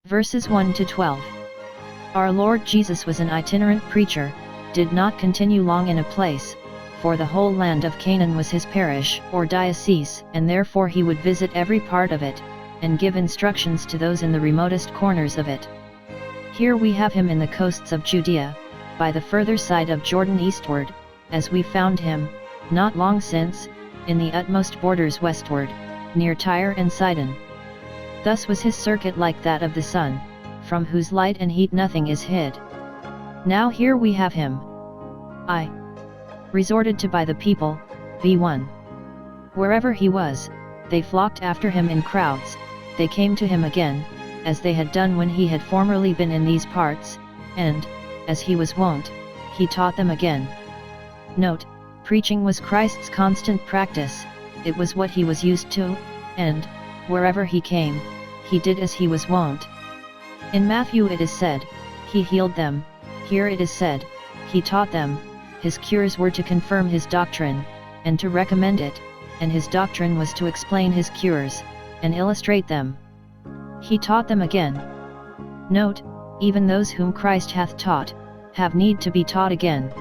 Verses 1 to 12. Our Lord Jesus was an itinerant preacher, did not continue long in a place, for the whole land of Canaan was his parish or diocese, and therefore he would visit every part of it, and give instructions to those in the remotest corners of it. Here we have him in the coasts of Judea, by the further side of Jordan eastward, as we found him, not long since, in the utmost borders westward, near Tyre and Sidon. Thus was his circuit like that of the sun, from whose light and heat nothing is hid. Now here we have him. Resorted to by the people, v1. Wherever he was, they flocked after him in crowds, they came to him again, as they had done when he had formerly been in these parts, and, as he was wont, he taught them again. Note, preaching was Christ's constant practice, it was what he was used to, and, wherever he came, he did as he was wont. In Matthew it is said, he healed them, here it is said, he taught them. His cures were to confirm his doctrine, and to recommend it, and his doctrine was to explain his cures, and illustrate them. He taught them again. Note, even those whom Christ hath taught, have need to be taught again.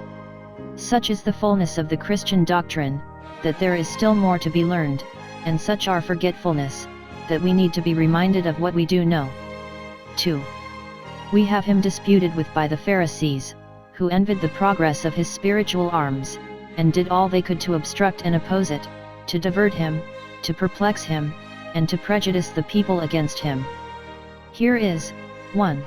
Such is the fullness of the Christian doctrine, that there is still more to be learned, and such our forgetfulness, that we need to be reminded of what we do know. 2. We have him disputed with by the Pharisees, who envied the progress of his spiritual arms, and did all they could to obstruct and oppose it, to divert him, to perplex him, and to prejudice the people against him. Here is, 1.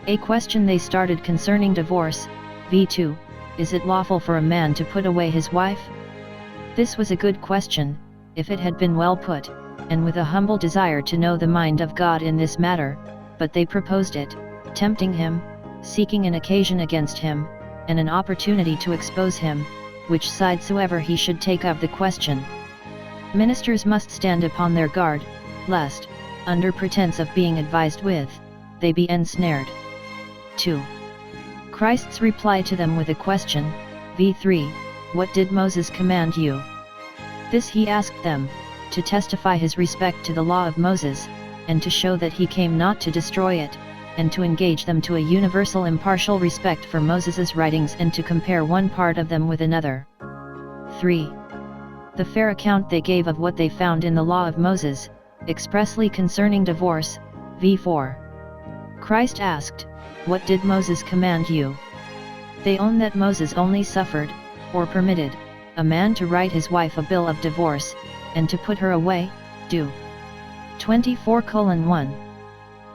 A question they started concerning divorce, v2, is it lawful for a man to put away his wife? This was a good question, if it had been well put, and with a humble desire to know the mind of God in this matter, but they proposed it, tempting him, seeking an occasion against him, and an opportunity to expose him, which side soever he should take of the question. Ministers must stand upon their guard, lest, under pretense of being advised with, they be ensnared. 2. Christ's reply to them with a question, v3, what did Moses command you? This he asked them, to testify his respect to the law of Moses, and to show that he came not to destroy it, and to engage them to a universal impartial respect for Moses's writings and to compare one part of them with another. 3. The fair account they gave of what they found in the law of Moses, expressly concerning divorce, v4. Christ asked, what did Moses command you? They own that Moses only suffered, or permitted, a man to write his wife a bill of divorce, and to put her away, do. 24:1.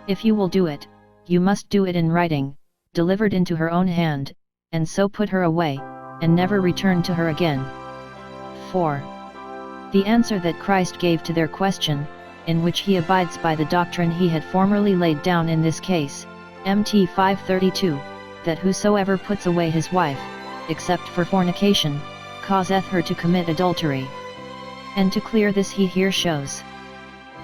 If you will do it, you must do it in writing, delivered into her own hand, and so put her away, and never return to her again. 4. The answer that Christ gave to their question, in which he abides by the doctrine he had formerly laid down in this case, Mt 5:32, that whosoever puts away his wife, except for fornication, causeth her to commit adultery. And to clear this he here shows.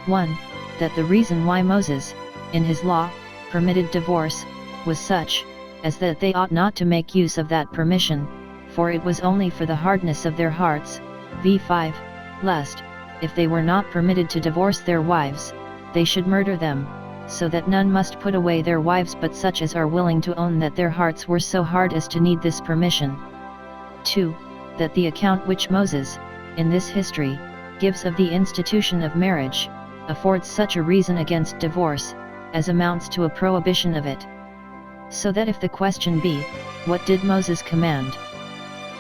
1. That the reason why Moses, in his law, permitted divorce, was such, as that they ought not to make use of that permission, for it was only for the hardness of their hearts, v5, lest, if they were not permitted to divorce their wives, they should murder them, so that none must put away their wives but such as are willing to own that their hearts were so hard as to need this permission. 2. That the account which Moses, in this history, gives of the institution of marriage, affords such a reason against divorce, as amounts to a prohibition of it. So that if the question be, what did Moses command?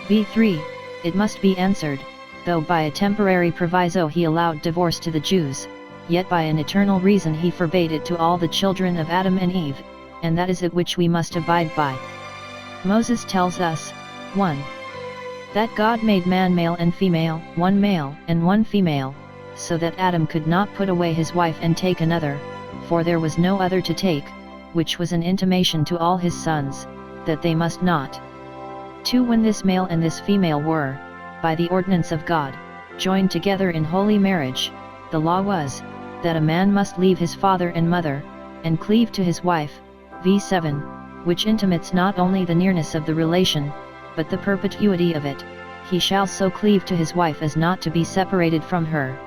v3, it must be answered, though by a temporary proviso he allowed divorce to the Jews, yet by an eternal reason he forbade it to all the children of Adam and Eve, and that is it which we must abide by. Moses tells us, 1. That God made man male and female, one male and one female, so that Adam could not put away his wife and take another, for there was no other to take, which was an intimation to all his sons, that they must not. 2. When this male and this female were, by the ordinance of God, joined together in holy marriage, the law was, that a man must leave his father and mother, and cleave to his wife, v7, which intimates not only the nearness of the relation, but the perpetuity of it, he shall so cleave to his wife as not to be separated from her.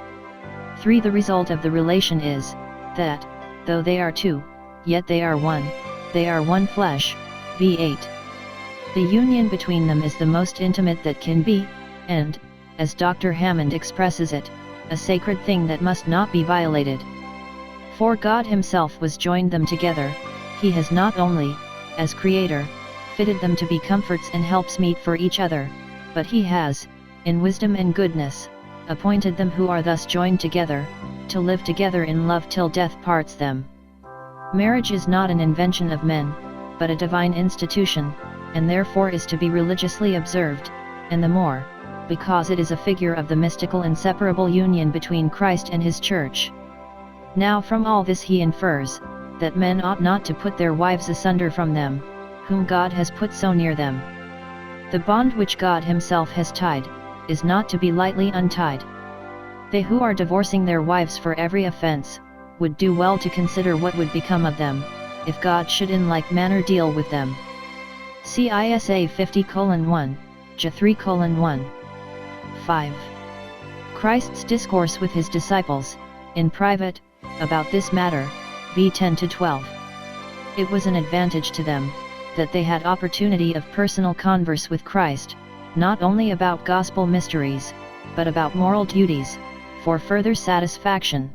3. The result of the relation is, that, though they are two, yet they are one flesh, v. 8. The union between them is the most intimate that can be, and, as Dr. Hammond expresses it, a sacred thing that must not be violated. For God himself was joined them together. He has not only, as Creator, fitted them to be comforts and helps meet for each other, but he has, in wisdom and goodness, appointed them who are thus joined together, to live together in love till death parts them. Marriage is not an invention of men, but a divine institution, and therefore is to be religiously observed, and the more, because it is a figure of the mystical inseparable union between Christ and his Church. Now from all this he infers, that men ought not to put their wives asunder from them, whom God has put so near them. The bond which God himself has tied, is not to be lightly untied. They who are divorcing their wives for every offense, would do well to consider what would become of them, if God should in like manner deal with them. See Isa 50:1, J 3:1. 5. Christ's discourse with his disciples, in private, about this matter, v. 10-12. It was an advantage to them, that they had opportunity of personal converse with Christ, not only about gospel mysteries, but about moral duties, for further satisfaction.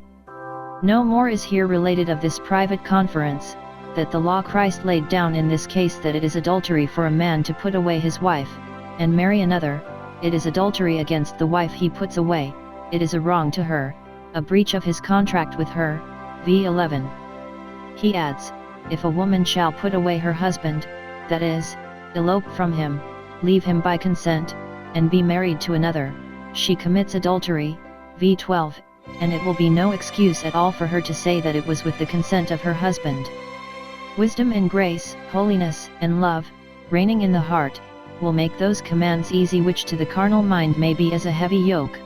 No more is here related of this private conference, that the law Christ laid down in this case, that it is adultery for a man to put away his wife, and marry another. It is adultery against the wife he puts away, it is a wrong to her, a breach of his contract with her, v. 11. He adds, if a woman shall put away her husband, that is, elope from him, leave him by consent, and be married to another, she commits adultery, v. 12, and it will be no excuse at all for her to say that it was with the consent of her husband. Wisdom and grace, holiness and love, reigning in the heart, will make those commands easy which to the carnal mind may be as a heavy yoke.